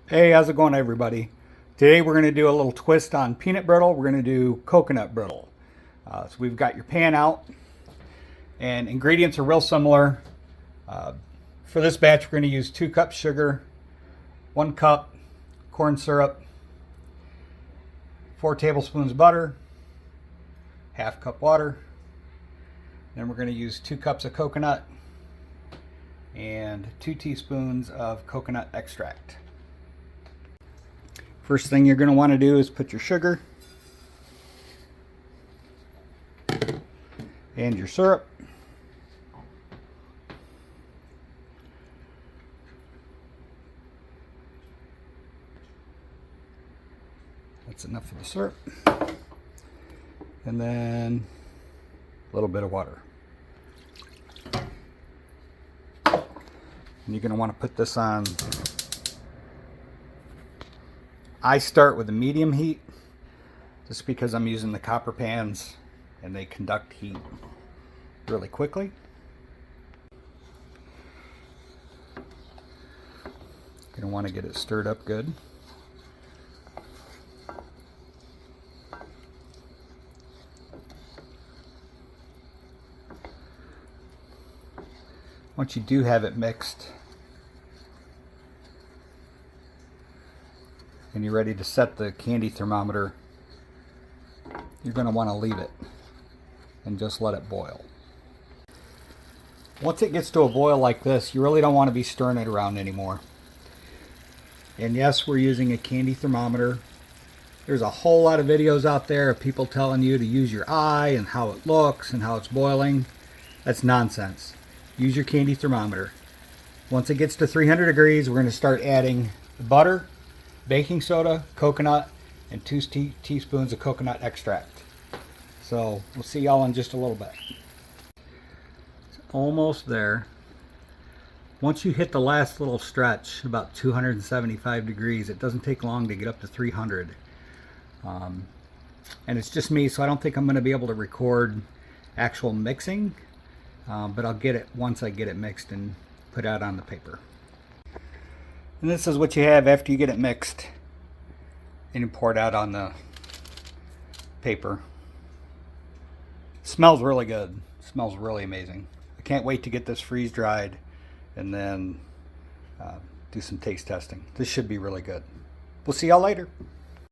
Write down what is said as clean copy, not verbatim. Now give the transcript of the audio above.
Hey, how's it going, everybody? Today we're going to do a little twist on peanut brittle. We're going to do coconut brittle. So we've got your pan out, and ingredients are real similar. For this batch, we're going to use 2 cups sugar, 1 cup corn syrup, 4 tablespoons butter, half cup water. Then we're going to use 2 cups of coconut and 2 teaspoons of coconut extract. First thing you're going to want to do is put your sugar and your syrup. That's enough of the syrup. And then a little bit of water. And you're going to want to put this on. I start with a medium heat just because I'm using the copper pans and they conduct heat really quickly. You're going to want to get it stirred up good. Once you do have it mixed and you're ready to set the candy thermometer, you're going to want to leave it and just let it boil. Once it gets to a boil like this, you really don't want to be stirring it around anymore. And yes, we're using a candy thermometer. There's a whole lot of videos out there of people telling you to use your eye and how it looks and how it's boiling. That's nonsense. Use your candy thermometer. Once it gets to 300 degrees, we're going to start adding the butter, baking soda, coconut, and 2 teaspoons of coconut extract. So we'll see y'all in just a little bit. It's almost there. Once you hit the last little stretch, about 275 degrees, it doesn't take long to get up to 300. And it's just me, so I don't think I'm going to be able to record actual mixing, but I'll get it once I get it mixed and put out on the paper. And this is what you have after you get it mixed and you pour it out on the paper. It smells really good. It smells really amazing. I can't wait to get this freeze dried and then do some taste testing. This should be really good. We'll see y'all later.